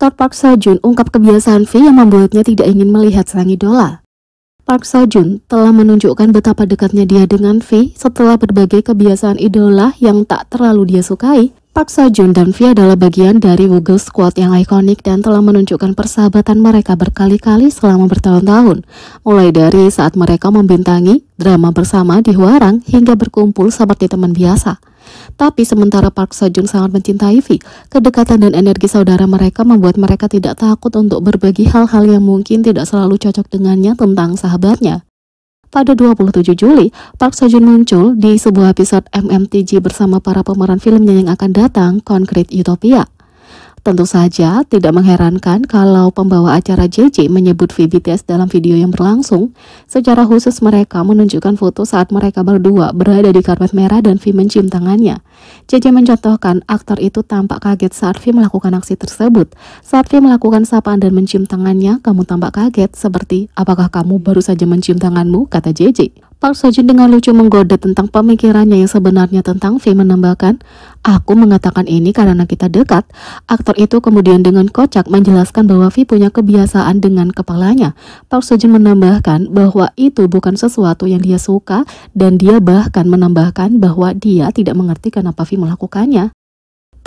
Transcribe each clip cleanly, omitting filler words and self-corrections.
Aktor Park Seo-joon ungkap kebiasaan V yang membuatnya tidak ingin melihat sang idola. Park Seo-joon telah menunjukkan betapa dekatnya dia dengan V setelah berbagai kebiasaan idola yang tak terlalu dia sukai. Park Seo-joon dan V adalah bagian dari Woogle Squad yang ikonik dan telah menunjukkan persahabatan mereka berkali-kali selama bertahun-tahun. Mulai dari saat mereka membintangi drama bersama di Hwarang hingga berkumpul seperti teman biasa. Tapi sementara Park Seo-joon sangat mencintai V, kedekatan dan energi saudara mereka membuat mereka tidak takut untuk berbagi hal-hal yang mungkin tidak selalu cocok dengannya tentang sahabatnya. Pada 27 Juli, Park Seo-joon muncul di sebuah episode MMTG bersama para pemeran filmnya yang akan datang, Concrete Utopia. Tentu saja tidak mengherankan kalau pembawa acara JJ menyebut V BTS dalam video yang berlangsung. Secara khusus mereka menunjukkan foto saat mereka berdua berada di karpet merah dan V mencium tangannya. JJ mencontohkan aktor itu tampak kaget saat V melakukan aksi tersebut. Saat V melakukan sapaan dan mencium tangannya, kamu tampak kaget seperti, apakah kamu baru saja mencium tanganmu, kata JJ. Park Seo-joon dengan lucu menggoda tentang pemikirannya yang sebenarnya tentang V menambahkan, aku mengatakan ini karena kita dekat. Aktor itu kemudian dengan kocak menjelaskan bahwa V punya kebiasaan dengan kepalanya. Park Seo-joon menambahkan bahwa itu bukan sesuatu yang dia suka dan dia bahkan menambahkan bahwa dia tidak mengerti kenapa V melakukannya.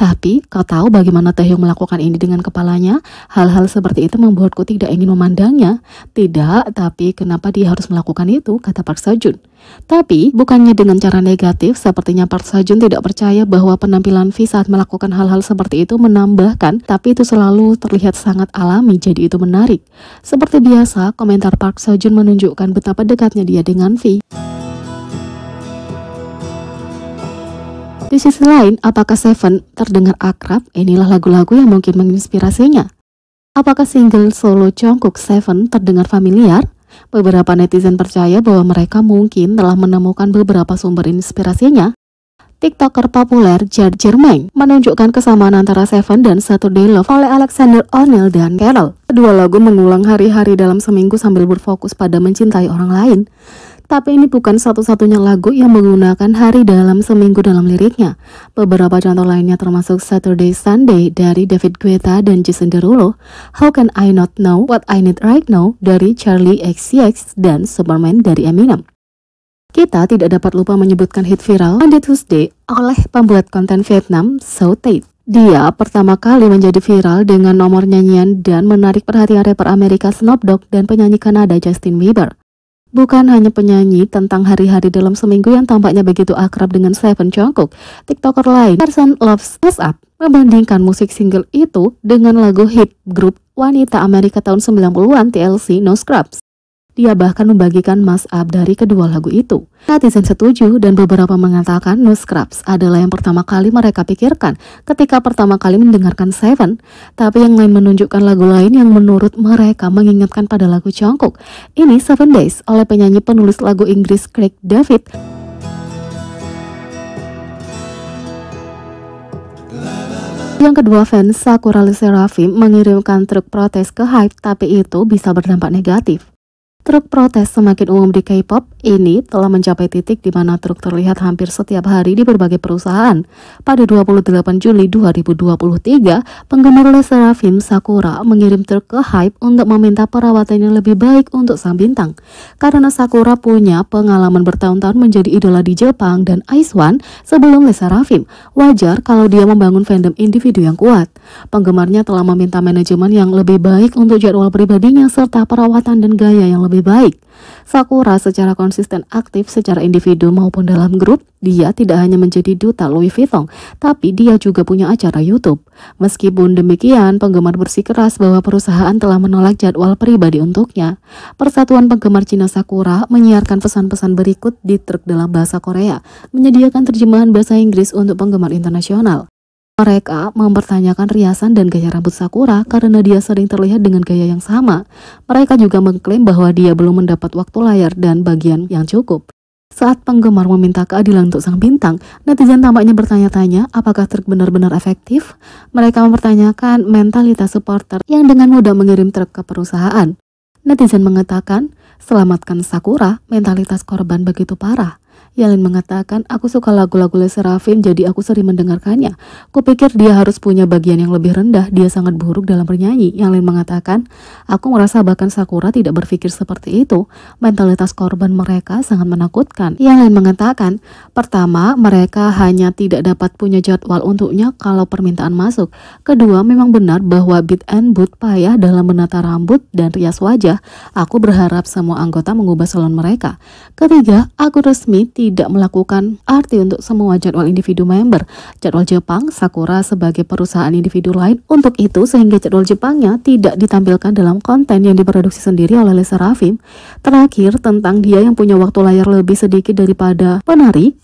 Tapi, kau tahu bagaimana Taehyung melakukan ini dengan kepalanya? Hal-hal seperti itu membuatku tidak ingin memandangnya. Tidak, tapi kenapa dia harus melakukan itu? Kata Park Seo-joon. Tapi, bukannya dengan cara negatif, sepertinya Park Seo-joon tidak percaya bahwa penampilan V saat melakukan hal-hal seperti itu menambahkan, tapi itu selalu terlihat sangat alami, jadi itu menarik. Seperti biasa, komentar Park Seo-joon menunjukkan betapa dekatnya dia dengan V. Di sisi lain, apakah Seven terdengar akrab? Inilah lagu-lagu yang mungkin menginspirasinya. Apakah single solo Jungkook Seven terdengar familiar? Beberapa netizen percaya bahwa mereka mungkin telah menemukan beberapa sumber inspirasinya. TikToker populer Jade Jermaine menunjukkan kesamaan antara Seven dan Saturday Love oleh Alexander O'Neal dan Carol. Kedua lagu mengulang hari-hari dalam seminggu sambil berfokus pada mencintai orang lain. Tapi ini bukan satu-satunya lagu yang menggunakan hari dalam seminggu dalam liriknya. Beberapa contoh lainnya termasuk Saturday Sunday dari David Guetta dan Jason Derulo, How Can I Not Know What I Need Right Now dari Charlie XCX, dan Superman dari Eminem. Kita tidak dapat lupa menyebutkan hit viral On The Tuesday oleh pembuat konten Vietnam, So Tate. Dia pertama kali menjadi viral dengan nomor nyanyian dan menarik perhatian rapper Amerika Snoop Dogg dan penyanyi Kanada Justin Bieber. Bukan hanya penyanyi tentang hari-hari dalam seminggu yang tampaknya begitu akrab dengan Seven Jungkook, TikToker lain, Person Loves Us Up, membandingkan musik single itu dengan lagu hit grup wanita Amerika tahun 90-an TLC No Scrubs. Dia bahkan membagikan mash-up dari kedua lagu itu. Netizen setuju dan beberapa mengatakan No Scrubs adalah yang pertama kali mereka pikirkan ketika pertama kali mendengarkan Seven. Tapi yang lain menunjukkan lagu lain yang menurut mereka mengingatkan pada lagu Jungkook. Ini 7 Days oleh penyanyi penulis lagu Inggris Craig David. Yang kedua, fans Sakura Le Sserafim mengirimkan truk protes ke HYBE, tapi itu bisa berdampak negatif. Truk protes semakin umum di K-pop ini telah mencapai titik di mana truk terlihat hampir setiap hari di berbagai perusahaan. Pada 28 Juli 2023, penggemar Le Sserafim Sakura mengirim truk ke HYBE untuk meminta perawatan yang lebih baik untuk sang bintang. Karena Sakura punya pengalaman bertahun-tahun menjadi idola di Jepang dan IZ*ONE sebelum Le Sserafim, wajar kalau dia membangun fandom individu yang kuat. Penggemarnya telah meminta manajemen yang lebih baik untuk jadwal pribadinya serta perawatan dan gaya yang lebih baik. Sakura secara konsisten aktif secara individu maupun dalam grup. Dia tidak hanya menjadi duta Louis Vuitton, tapi dia juga punya acara YouTube. Meskipun demikian, penggemar bersikeras bahwa perusahaan telah menolak jadwal pribadi untuknya. Persatuan Penggemar Cina Sakura menyiarkan pesan-pesan berikut di truk dalam bahasa Korea, menyediakan terjemahan bahasa Inggris untuk penggemar internasional. Mereka mempertanyakan riasan dan gaya rambut Sakura karena dia sering terlihat dengan gaya yang sama. Mereka juga mengklaim bahwa dia belum mendapat waktu layar dan bagian yang cukup. Saat penggemar meminta keadilan untuk sang bintang, netizen tampaknya bertanya-tanya apakah truk benar-benar efektif. Mereka mempertanyakan mentalitas supporter yang dengan mudah mengirim truk ke perusahaan. Netizen mengatakan, selamatkan Sakura, mentalitas korban begitu parah. Yalin mengatakan, aku suka lagu-lagu LE SSERAFIM jadi aku sering mendengarkannya. Kupikir dia harus punya bagian yang lebih rendah, dia sangat buruk dalam bernyanyi. Yalin mengatakan, aku merasa bahkan Sakura tidak berpikir seperti itu. Mentalitas korban mereka sangat menakutkan. Yalin mengatakan, pertama, mereka hanya tidak dapat punya jadwal untuknya kalau permintaan masuk. Kedua, memang benar bahwa Beat and Boot payah dalam menata rambut dan rias wajah. Aku berharap semua anggota mengubah salon mereka. Ketiga, aku resmi tidak melakukan arti untuk semua jadwal individu member. Jadwal Jepang, Sakura sebagai perusahaan individu lain untuk itu sehingga jadwal Jepangnya tidak ditampilkan dalam konten yang diproduksi sendiri oleh LE SSERAFIM. Terakhir, tentang dia yang punya waktu layar lebih sedikit daripada penari.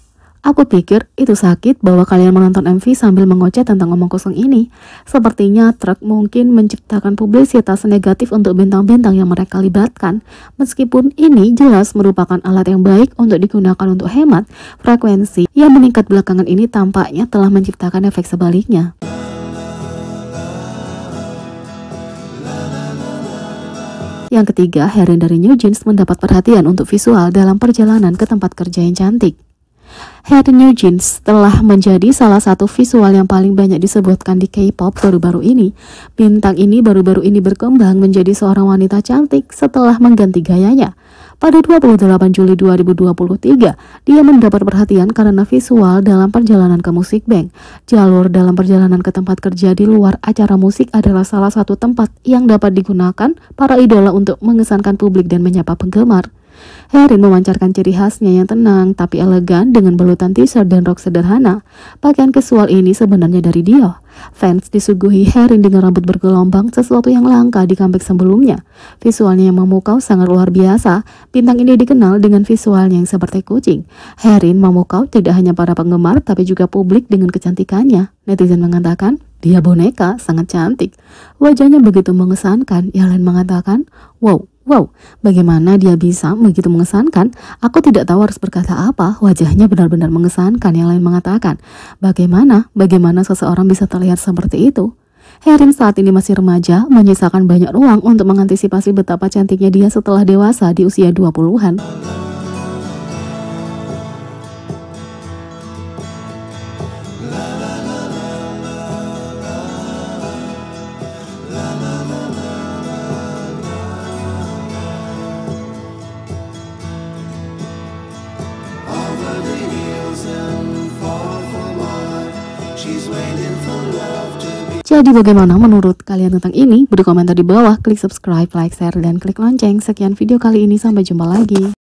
Aku pikir itu sakit bahwa kalian menonton MV sambil mengoceh tentang omong kosong ini. Sepertinya truk mungkin menciptakan publisitas negatif untuk bintang-bintang yang mereka libatkan. Meskipun ini jelas merupakan alat yang baik untuk digunakan untuk hemat, frekuensi yang meningkat belakangan ini tampaknya telah menciptakan efek sebaliknya. Yang ketiga, Herin dari New Jeans mendapat perhatian untuk visual dalam perjalanan ke tempat kerja yang cantik. Herin New Jeans telah menjadi salah satu visual yang paling banyak disebutkan di K-pop baru-baru ini. Bintang ini baru-baru ini berkembang menjadi seorang wanita cantik setelah mengganti gayanya. Pada 28 Juli 2023, dia mendapat perhatian karena visual dalam perjalanan ke Music Bank. Jalur dalam perjalanan ke tempat kerja di luar acara musik adalah salah satu tempat yang dapat digunakan para idola untuk mengesankan publik dan menyapa penggemar. Herin memancarkan ciri khasnya yang tenang tapi elegan dengan balutan t-shirt dan rok sederhana. Pakaian casual ini sebenarnya dari dia. Fans disuguhi Herin dengan rambut bergelombang, sesuatu yang langka di comeback sebelumnya. Visualnya yang memukau sangat luar biasa. Bintang ini dikenal dengan visualnya yang seperti kucing. Herin memukau tidak hanya para penggemar tapi juga publik dengan kecantikannya. Netizen mengatakan, dia boneka, sangat cantik. Wajahnya begitu mengesankan. Yalin mengatakan, Wow, bagaimana dia bisa begitu mengesankan? Aku tidak tahu harus berkata apa. Wajahnya benar-benar mengesankan. Yang lain mengatakan, bagaimana seseorang bisa terlihat seperti itu? Herin saat ini masih remaja, menyisakan banyak ruang untuk mengantisipasi betapa cantiknya dia setelah dewasa di usia 20-an. Jadi bagaimana menurut kalian tentang ini? Berkomentar di bawah, klik subscribe, like, share, dan klik lonceng. Sekian video kali ini, sampai jumpa lagi.